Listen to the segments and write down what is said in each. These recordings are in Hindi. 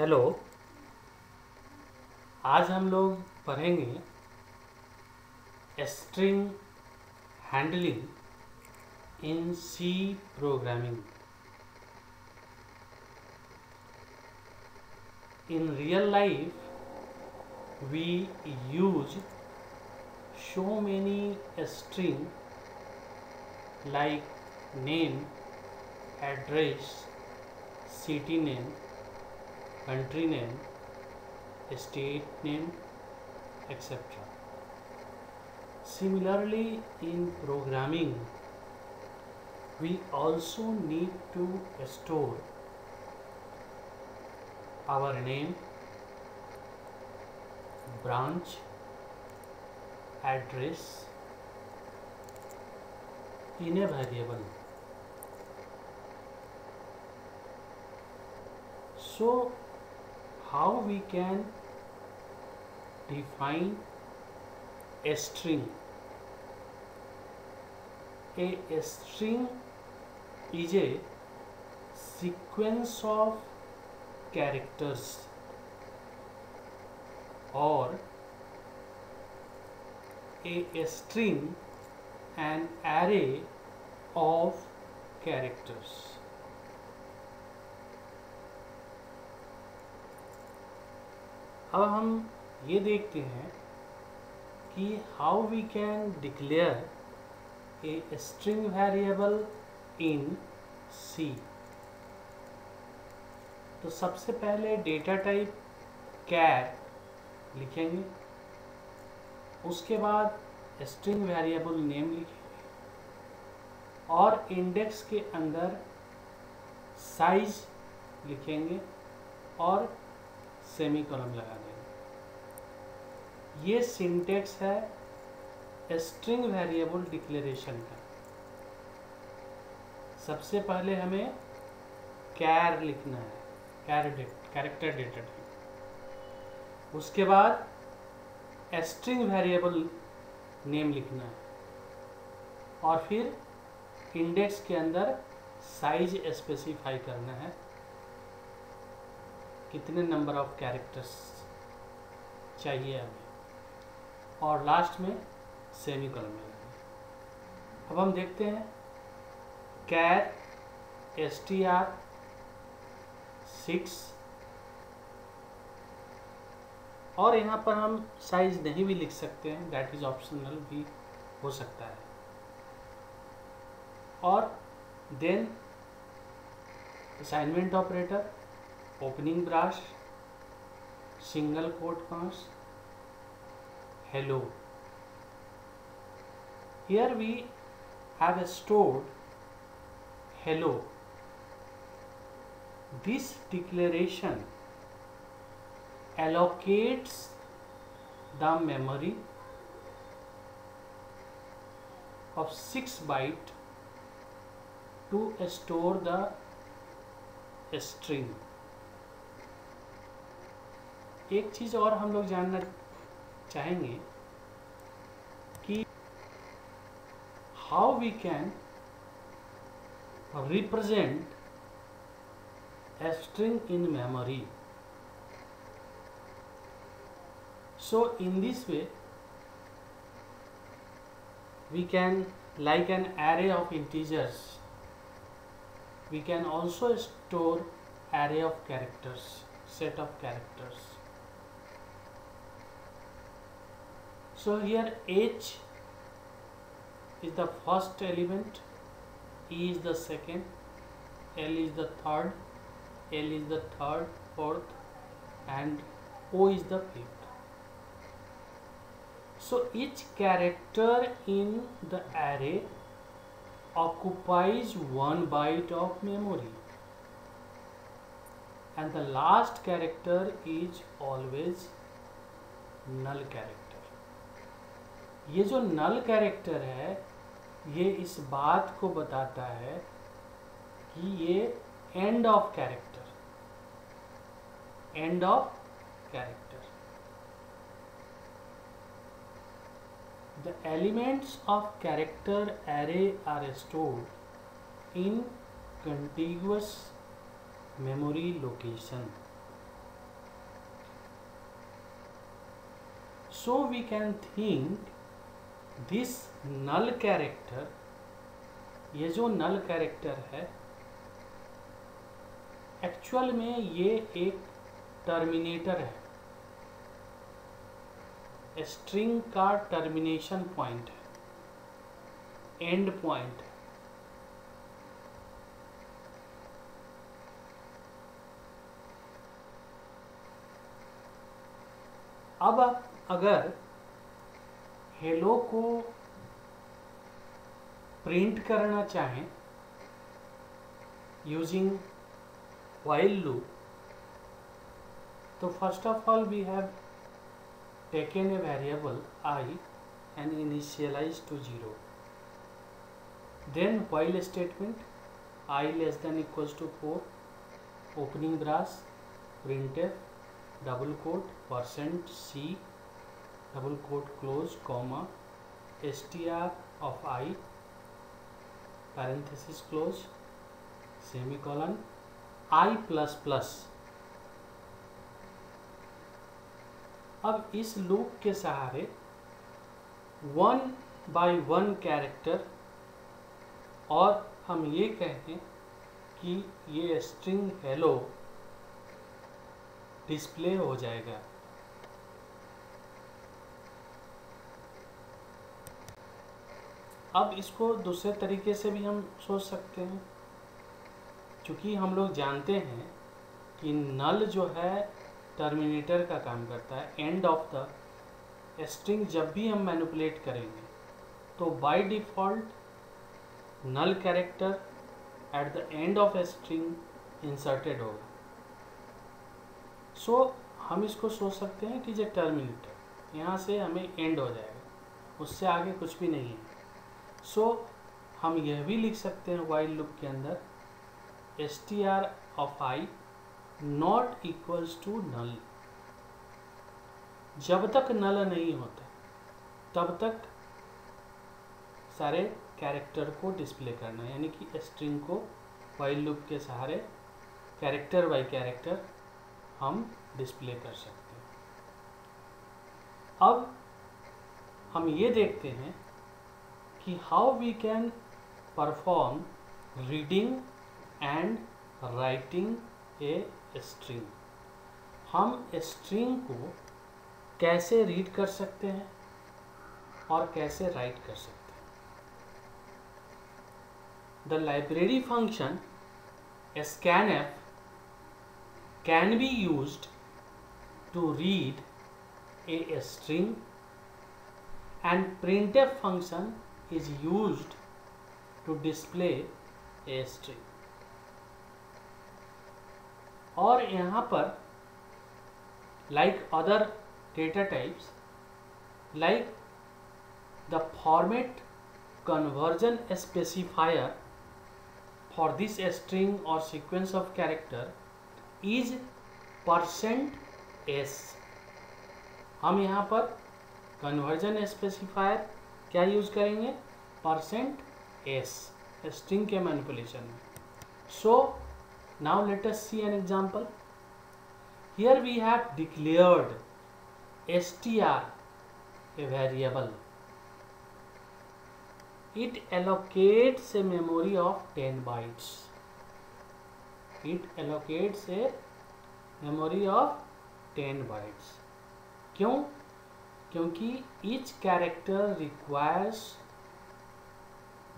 हेलो। आज हम लोग पढ़ेंगे string handling in C programming. In real life we use so many string like name, address, city name, country name, state name, etc. Similarly, in programming we also need to store our name, branch, address in a variable. So how we can define a string? A string is a sequence of characters or a string an array of characters. अब हम ये देखते हैं कि how we can declare a string variable in C. तो सबसे पहले डेटा टाइप कैर लिखेंगे, उसके बाद स्ट्रिंग वेरिएबल नेम लिखेंगे और इंडेक्स के अंदर साइज लिखेंगे और सेमीकोलन लगा देंगे। ये सिंटेक्स है स्ट्रिंग वेरिएबल डिक्लेरेशन का। सबसे पहले हमें कैर लिखना है, कैरेक्टर डेटा टाइप। उसके बाद स्ट्रिंग वेरिएबल नेम लिखना है और फिर इंडेक्स के अंदर साइज स्पेसिफाई करना है, कितने नंबर ऑफ कैरेक्टर्स चाहिए हमें, और लास्ट में सेमीकोलन में। अब हम देखते हैं कैर str6 और यहाँ पर हम साइज नहीं भी लिख सकते हैं, दैट इज ऑप्शनल भी हो सकता है। और then assignment operator, opening brace, single quote कंस, hello. Here we have stored hello. This declaration allocates the memory of 6 bytes to store the string. एक चीज और हम लोग जानना चाहेंगे कि how we can represent a string in memory. So in this way we can, like an array of integers, we can also store array of characters, set of characters. So here H is the first element, E is the second, L is the third, L is the third, fourth, and O is the fifth. So each character in the array occupies 1 byte of memory, and the last character is always null character. ये जो नल कैरेक्टर है ये इस बात को बताता है कि ये end of character, end of character. The elements of character array are stored in contiguous memory location. So we can think this null character, ये जो null character है, एक्चुअल में ये एक टर्मिनेटर है, स्ट्रिंग का टर्मिनेशन पॉइंट है, एंड पॉइंट है। अब आप अगर हेलो को प्रिंट करना चाहें यूजिंग while loop, तो first of all we have taken a variable I and initialized to 0. Then while statement I less than equals to 4, opening brace, printf, double quote, %c, double quote close, comma, str of I, parenthesis close, semicolon, I plus plus. अब इस लूप के सहारे 1 by 1 कैरेक्टर, और हम ये कहें कि ये स्ट्रिंग हेलो डिस्प्ले हो जाएगा। अब इसको दूसरे तरीके से भी हम सोच सकते हैं, क्योंकि हम लोग जानते हैं कि नल जो है टर्मिनेटर का काम करता है। एंड ऑफ द स्ट्रिंग जब भी हम मैनिपुलेट करेंगे तो by default null character at the end of a string inserted होगा। सो हम इसको सोच सकते हैं कि ये टर्मिनेटर, यहाँ से हमें एंड हो जाएगा, उससे आगे कुछ भी नहीं है। सो हम यह भी लिख सकते हैं व्हाइल लूप के अंदर str of I not equals to null। जब तक नल नहीं होता तब तक सारे कैरेक्टर को डिस्प्ले करना, यानी कि स्ट्रिंग को व्हाइल लूप के सहारे कैरेक्टर बाय कैरेक्टर हम डिस्प्ले कर सकते हैं। अब हम ये देखते हैं कि how we can perform reading and writing a string. हम स्ट्रिंग को कैसे रीड कर सकते हैं और कैसे राइट कर सकते हैं। The library function scanf can be used to read a string and printf function is used to display a string। और यहाँ पर like other data types, like the format conversion specifier for this string or sequence of character is %s। हम यहाँ पर कन्वर्जन स्पेसिफायर क्या यूज करेंगे, %s, स्ट्रिंग के मैनिपुलेशन में। सो now let us see an example. Here we have declared str, a variable. It allocates a memory of 10 bytes. It allocates a memory of 10 bytes. क्यों? क्योंकि each character requires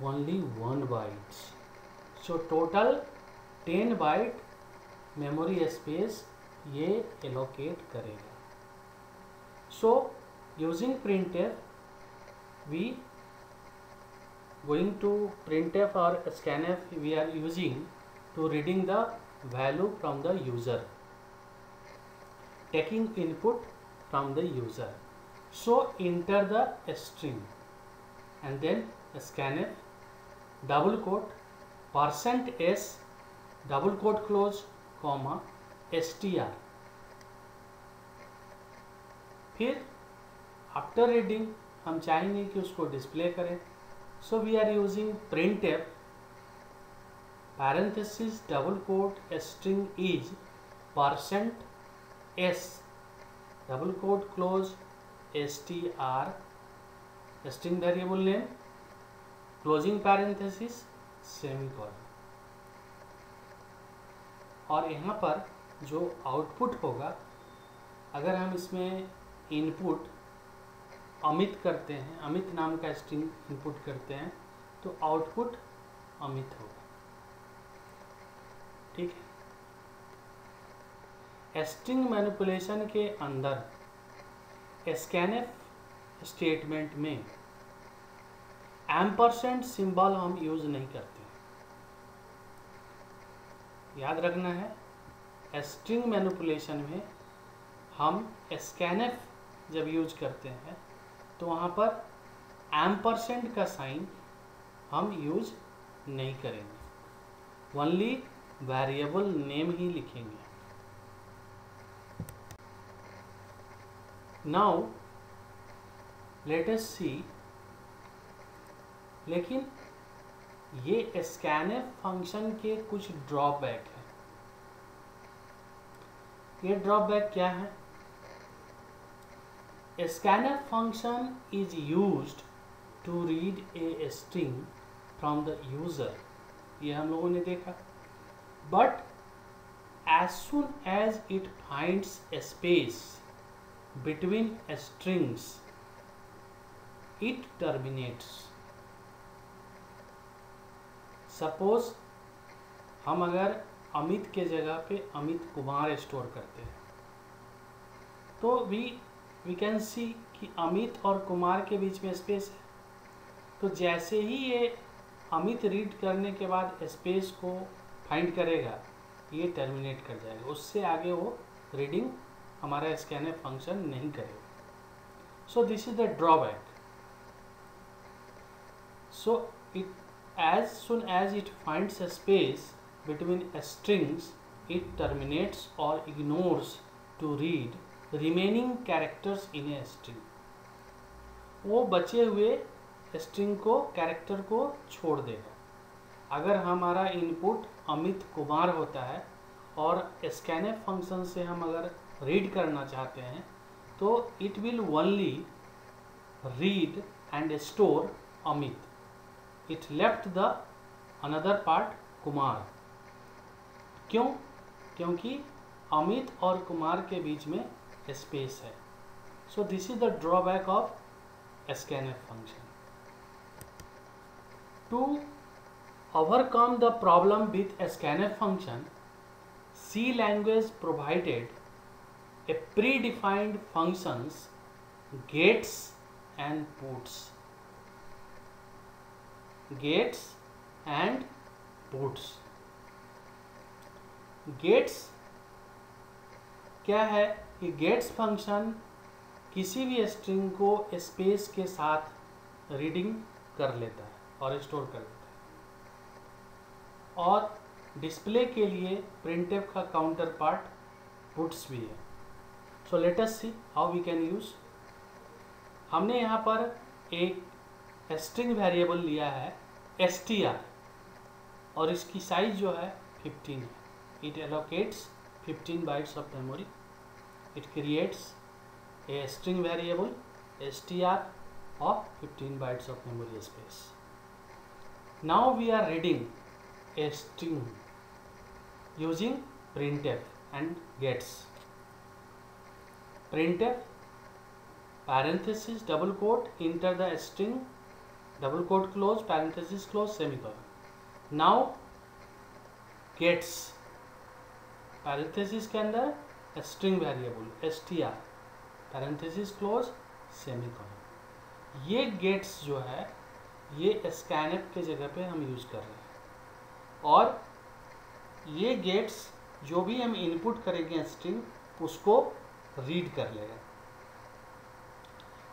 only 1 byte. So total 10 byte memory space ये एलोकेट करेगा। So using printf we going to printf और scanf we are using to reading the value from the user, taking input from the user. So enter the string and then scanf double quote %s double quote close comma str। फिर आफ्टर रीडिंग हम चाहेंगे कि उसको डिस्प्ले करें, so we are using printf parenthesis double quote string is %s double quote close str string variable name closing parenthesis semicolon. और यहाँ पर जो आउटपुट होगा, अगर हम इसमें इनपुट अमित करते हैं, अमित नाम का स्ट्रिंग इनपुट करते हैं, तो आउटपुट अमित होगा। ठीक है। स्ट्रिंग मैनिपुलेशन के अंदर स्कैनफ स्टेटमेंट में एम्परसेंड सिंबल हम यूज नहीं करते। याद रखना है, स्ट्रिंग मैनिपुलेशन में हम स्कैनफ जब यूज करते हैं तो वहाँ पर एम्परसेंड का साइन हम यूज नहीं करेंगे, ओनली वेरिएबल नेम ही लिखेंगे। नाउ लेट अस सी, लेकिन ये स्कैनफ फंक्शन के कुछ ड्रॉबैक है। ये ड्रॉबैक क्या है? Scanf function is used to read a string from the user, ये हम लोगों ने देखा। But as soon as it finds a space between strings it terminates. Suppose हम अगर अमित के जगह पे अमित कुमार स्टोर करते हैं, तो वी कैन सी कि अमित और कुमार के बीच में स्पेस है। तो जैसे ही ये अमित रीड करने के बाद स्पेस को फाइंड करेगा, ये टर्मिनेट कर जाएगा, उससे आगे वो रीडिंग हमारा स्कैनफ फंक्शन नहीं करेगा। सो this is the drawback. So it as soon as it finds a space between strings, it terminates or ignores to read remaining characters in a string. वो बचे हुए स्ट्रिंग को, कैरेक्टर को छोड़ देगा। अगर हमारा इनपुट अमित कुमार होता है और स्कैनफ फंक्शन से हम अगर रीड करना चाहते हैं, तो it will only read and store Amit, it left the another part Kumar. क्यों? क्योंकि अमित और कुमार के बीच में स्पेस है। So this is the drawback of scanf function. To overcome the problem with scanf function, C language provided a predefined functions gets and puts। Gets and puts. Gets क्या है कि गेट्स फंक्शन किसी भी स्ट्रिंग को स्पेस के साथ रीडिंग कर लेता है और स्टोर कर देता है, और डिस्प्ले के लिए प्रिंटफ का काउंटर पार्ट पुट्स भी है। So let us see how we can use. हमने यहाँ पर एक स्ट्रिंग वेरिएबल लिया है str, और इसकी साइज जो है 15 है। It allocates 15 bytes of memory. It creates a string variable str of 15 bytes of memory space. Now we are reading a string using printf and gets. Printf parenthesis double quote, enter the string, double quote close, parenthesis close, semicolon. Now gets parenthesis के अंदर string variable str, parenthesis close, semicolon. ये gets जो है ये scanf के जगह पे हम यूज कर रहे हैं, और ये gets जो भी हम इनपुट करेंगे स्ट्रिंग उसको रीड कर लेगा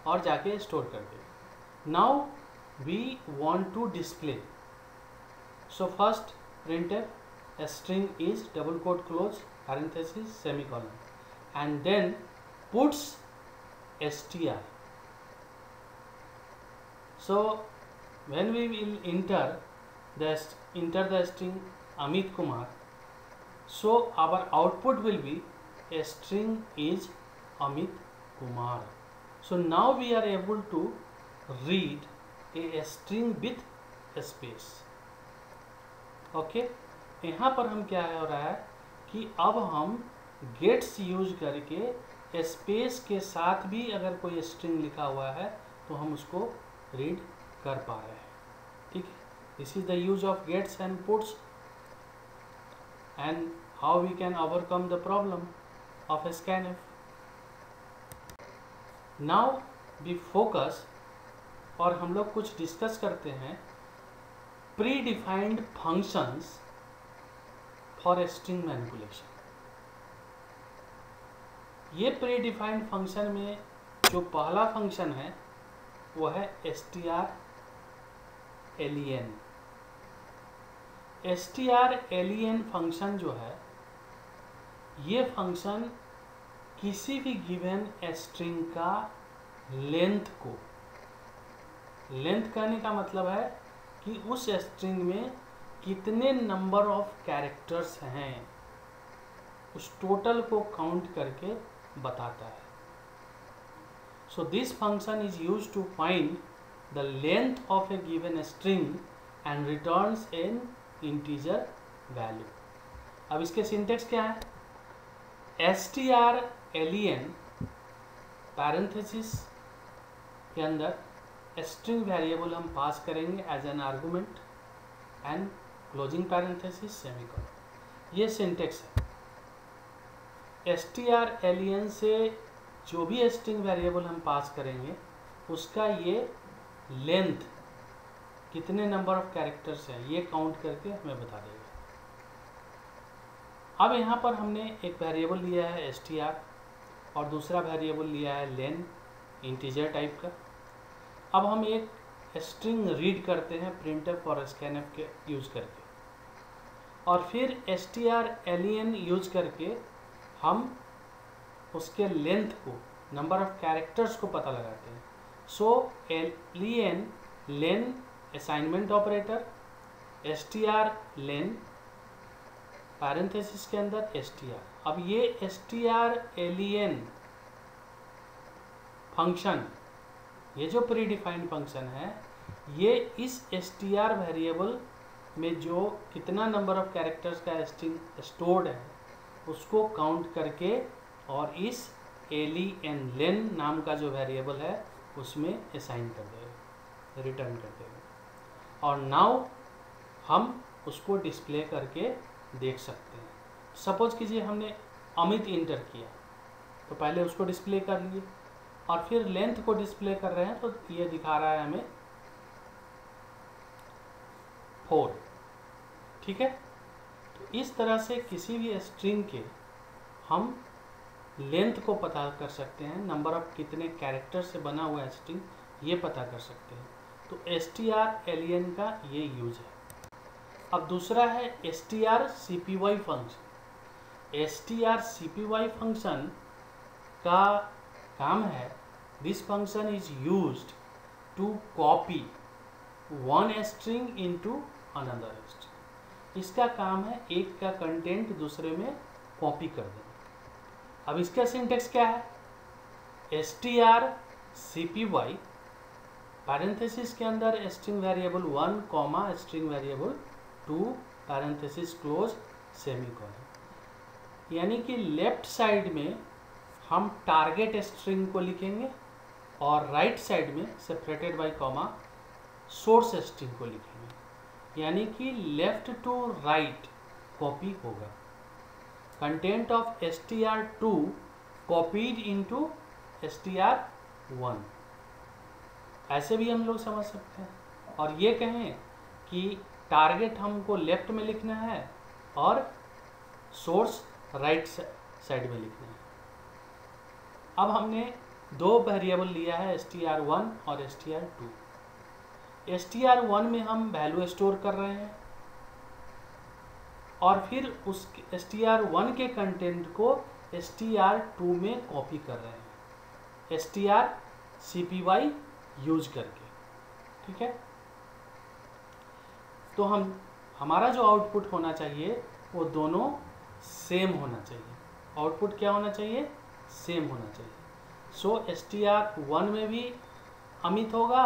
और जाके स्टोर कर देगा। Now we want to display, so first printf string is double quote close parenthesis semicolon and then puts str. So when we will enter the string Amit Kumar, so our output will be a string is Amit Kumar. So now we are able to read a string with space. Okay, यहाँ पर हम क्या हो रहा है कि अब हम गेट्स यूज करके स्पेस के साथ भी अगर कोई स्ट्रिंग लिखा हुआ है तो हम उसको रीड कर पा रहे हैं. ठीक है, this is the use of gets and puts and how we can overcome the problem of scanf. Now we focus और हम लोग कुछ डिस्कस करते हैं predefined functions for string manipulation. ये प्री डिफाइंड फंक्शन में जो पहला फंक्शन है वो है strlen. strlen फंक्शन जो है, ये फंक्शन किसी भी गिवन स्ट्रिंग का लेंथ को, लेंथ कहने का मतलब है कि उस स्ट्रिंग में कितने नंबर ऑफ कैरेक्टर्स हैं उस टोटल को काउंट करके बताता है. So this function is used to find the length of a given string and returns an integer value. अब इसके सिंटेक्स क्या है? strlen पैरेंथेसिस के अंदर स्ट्रिंग वेरिएबल हम पास करेंगे as an argument and closing parenthesis semicolon. ये सिंटेक्स है. strlen से जो भी स्ट्रिंग वेरिएबल हम पास करेंगे उसका ये लेंथ कितने नंबर ऑफ कैरेक्टर्स हैं ये काउंट करके हमें बता देगा. अब यहाँ पर हमने एक वेरिएबल लिया है str और दूसरा वेरिएबल लिया है len, इंटीजर टाइप का. अब हम एक स्ट्रिंग रीड करते हैं printf और scanf के यूज करके, और फिर strlen यूज करके हम उसके लेंथ को, नंबर ऑफ कैरेक्टर्स को पता लगाते हैं. सो len assignment operator, strlen parenthesis के अंदर str. अब ये strlen फंक्शन, ये जो प्री डिफाइंड फंक्शन है, ये इस str वेरिएबल में जो कितना नंबर ऑफ कैरेक्टर्स का स्ट्रिंग स्टोर्ड है उसको काउंट करके और इस len नाम का जो वेरिएबल है उसमें असाइन कर देगा, रिटर्न कर देगा. और नाउ हम उसको डिस्प्ले करके देख सकते हैं. सपोज कीजिए हमने अमित इंटर किया तो पहले उसको डिस्प्ले कर लिए और फिर लेंथ को डिस्प्ले कर रहे हैं तो ये दिखा रहा है हमें 4. ठीक है, तो इस तरह से किसी भी स्ट्रिंग के हम लेंथ को पता कर सकते हैं, नंबर ऑफ कितने कैरेक्टर से बना हुआ है स्ट्रिंग ये पता कर सकते हैं. तो strlen का ये यूज है. अब दूसरा है strcpy फंक्शन. strcpy फंक्शन का काम है, this function is used to copy one string into another string. इसका काम है एक का कंटेंट दूसरे में कॉपी कर देना. अब इसका सिंटेक्स क्या है? strcpy पैरेंथेसिस के अंदर string variable 1 comma string variable 2 parenthesis close semicolon. यानी कि लेफ्ट साइड में हम टारगेट स्ट्रिंग को लिखेंगे और राइट साइड में separated by comma source string को लिखेंगे. यानी कि लेफ्ट टू राइट कॉपी होगा. Content of str2 copied into str1, ऐसे भी हम लोग समझ सकते हैं. और ये कहें कि टारगेट हमको लेफ्ट में लिखना है और सोर्स राइट साइड में लिखना है. अब हमने दो वेरिएबल लिया है str1 और str2. str1 में हम वैल्यू स्टोर कर रहे हैं और फिर उस str1 के कंटेंट को str2 में कॉपी कर रहे हैं strcpy यूज करके. ठीक है, तो हमारा जो आउटपुट होना चाहिए वो दोनों सेम होना चाहिए. आउटपुट क्या होना चाहिए? सेम होना चाहिए. सो str1 में भी अमित होगा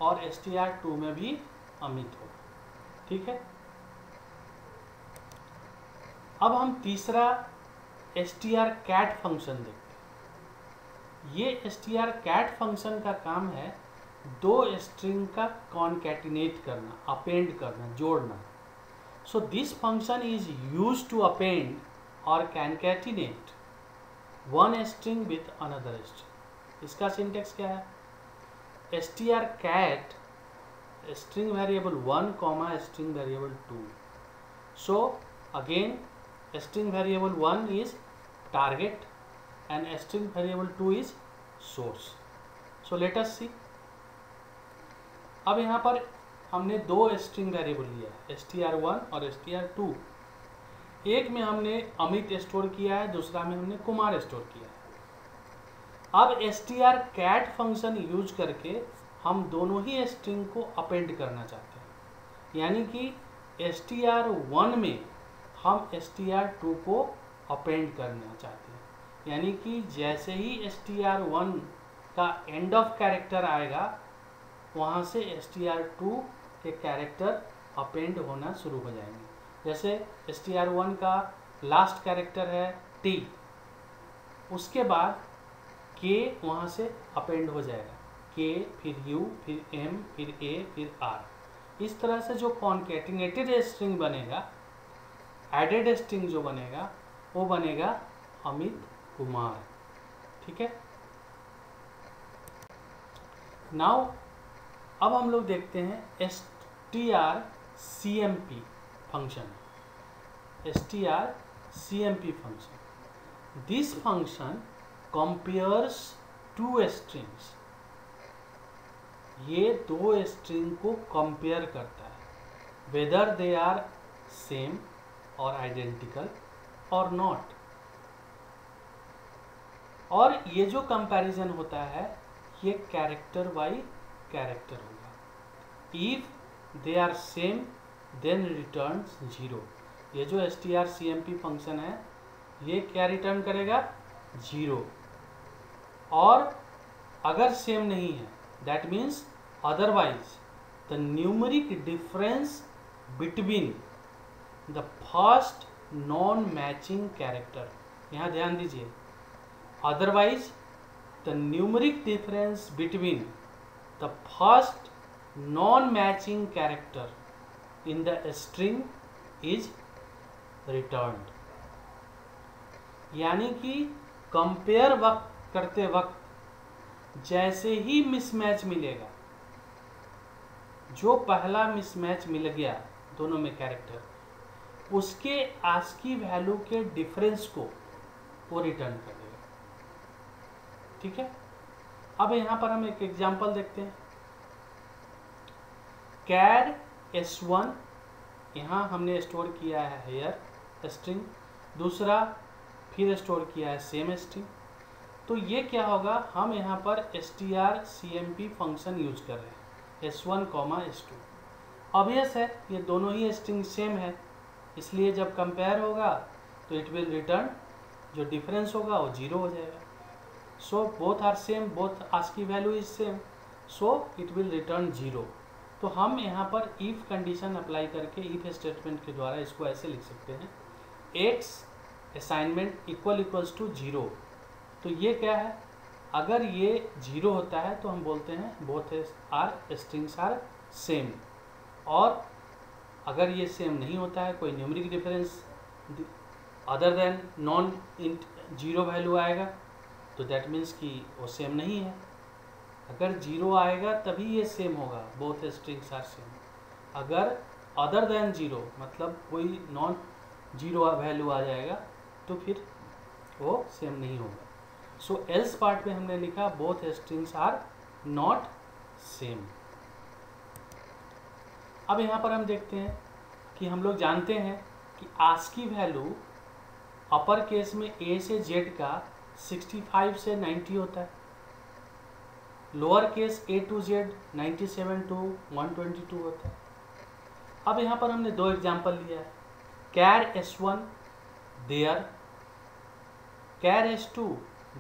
और str2 में भी अमित होगा। ठीक है, अब हम तीसरा strcat फंक्शन देखते हैं। ये strcat फंक्शन का काम है दो स्ट्रिंग का कॉन्कैटिनेट करना, अपेंड करना, जोड़ना। So this function is used to append और concatenate one string with another string. इसका सिंटेक्स क्या है? strcat string variable 1 comma string variable 2. So again string variable 1 is target and string variable 2 is source. So let us see. अब यहाँ पर हमने दो स्ट्रिंग वेरिएबल लिया है, str1 और str2। एक में हमने अमित स्टोर किया है, दूसरा में हमने कुमार स्टोर किया है। अब strcat फंक्शन यूज करके हम दोनों ही स्ट्रिंग को अपेंड करना चाहते हैं, यानी कि str1 में हम str2 को अपेंड करना चाहते हैं, यानी कि जैसे ही str1 का एंड ऑफ कैरेक्टर आएगा वहाँ से str2 के कैरेक्टर अपेंड होना शुरू हो जाएंगे। जैसे str1 का लास्ट कैरेक्टर है t, उसके बाद k वहाँ से अपेंड हो जाएगा, k फिर u फिर m फिर a फिर r। इस तरह से जो कॉन्कैटिनेटेड स्ट्रिंग बनेगा, एडेड स्ट्रिंग जो बनेगा वो बनेगा अमित कुमार। ठीक है, नाउ अब हम लोग देखते हैं strcmp function. strcmp function, this function compares two strings. ये दो स्ट्रिंग को कंपेयर करता है, whether they are same or identical or not. और ये जो कंपैरिजन होता है ये कैरेक्टर बाई कैरेक्टर होगा। If they are same then returns 0। ये जो strcmp फंक्शन है ये क्या रिटर्न करेगा? 0। और अगर सेम नहीं है that means otherwise the numeric difference between the first non matching character, यहाँ ध्यान दीजिए, otherwise the numeric difference between the first non matching character in the string is returned. यानी कि कंपेयर करते वक्त जैसे ही मिसमैच मिलेगा, जो पहला मिसमैच मिल गया दोनों में कैरेक्टर, उसके आस्की वैल्यू के डिफरेंस को वो रिटर्न कर देगा। ठीक है, अब यहाँ पर हम एक एग्जांपल देखते हैं। कैर s1 यहाँ हमने स्टोर किया है हेयर स्ट्रिंग, दूसरा फिर स्टोर किया है सेम स्ट्रिंग। तो ये क्या होगा, हम यहाँ पर strcmp फंक्शन यूज कर रहे हैं s1, s2। ऑब्वियस है ये दोनों ही स्ट्रिंग सेम है, इसलिए जब कंपेयर होगा तो इट विल रिटर्न, जो डिफरेंस होगा वो 0 हो जाएगा। So both are same, both ASCII value is same, so it will return 0। तो हम यहाँ पर इफ कंडीशन अप्लाई करके इफ स्टेटमेंट के द्वारा इसको ऐसे लिख सकते हैं, x असाइनमेंट इक्वल्स टू 0। तो ये क्या है, अगर ये 0 होता है तो हम बोलते हैं both are strings are same, और अगर ये सेम नहीं होता है, कोई numeric difference other than non int 0 value आएगा तो दैट मीन्स कि वो सेम नहीं है। अगर 0 आएगा तभी ये सेम होगा, बोथ स्ट्रिंग्स आर सेम। अगर अदर देन 0 मतलब कोई नॉन 0 वैल्यू आ जाएगा तो फिर वो सेम नहीं होगा। सो एल्स पार्ट में हमने लिखा both strings are not same. अब यहाँ पर हम देखते हैं कि हम लोग जानते हैं कि आस्की वैल्यू अपर केस में A से Z का 65 से 90 होता है, lower case A to Z 97 to 122 होता है। अब यहाँ पर हमने दो एग्जाम्पल लिया है, कैर s1 there, char s2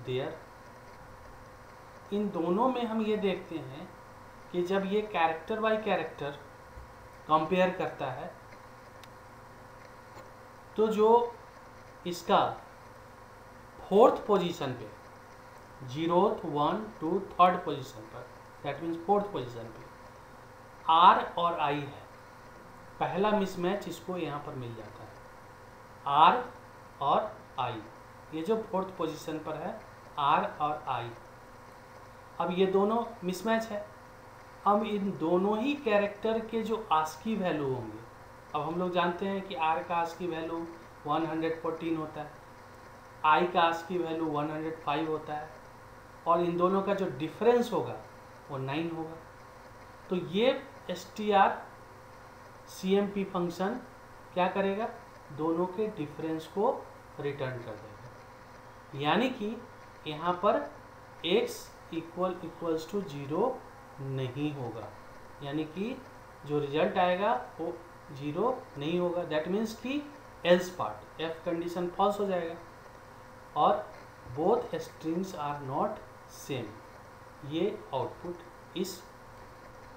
there. इन दोनों में हम ये देखते हैं कि जब ये कैरेक्टर बाय कैरेक्टर कंपेयर करता है तो जो इसका फोर्थ पोजीशन पे, 0th 1 to 3rd पोजीशन पर, दैट मीन्स फोर्थ पोजीशन पे R और I है, पहला मिसमैच इसको यहाँ पर मिल जाता है, R और I। ये जो फोर्थ पोजीशन पर है R और I, अब ये दोनों मिसमैच है। अब इन दोनों ही कैरेक्टर के जो आस्की वैल्यू होंगे, अब हम लोग जानते हैं कि R का आस्की वैल्यू 114 होता है, I का आस्की वैल्यू 105 होता है, और इन दोनों का जो डिफरेंस होगा वो 9 होगा। तो ये strcmp फंक्शन क्या करेगा, दोनों के डिफरेंस को रिटर्न कर देगा, यानी कि यहाँ पर x इक्वल्स टू 0 नहीं होगा, यानी कि जो रिजल्ट आएगा वो 0 नहीं होगा। दैट मीन्स कि else part, if condition false हो जाएगा और both strings are not same. ये आउटपुट इस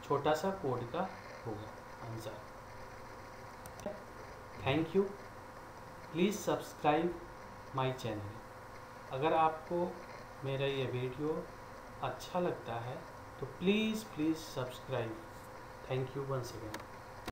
छोटा सा कोड का होगा answer. Thank you, please subscribe my channel. अगर आपको मेरा ये वीडियो अच्छा लगता है तो please subscribe. Thank you once again.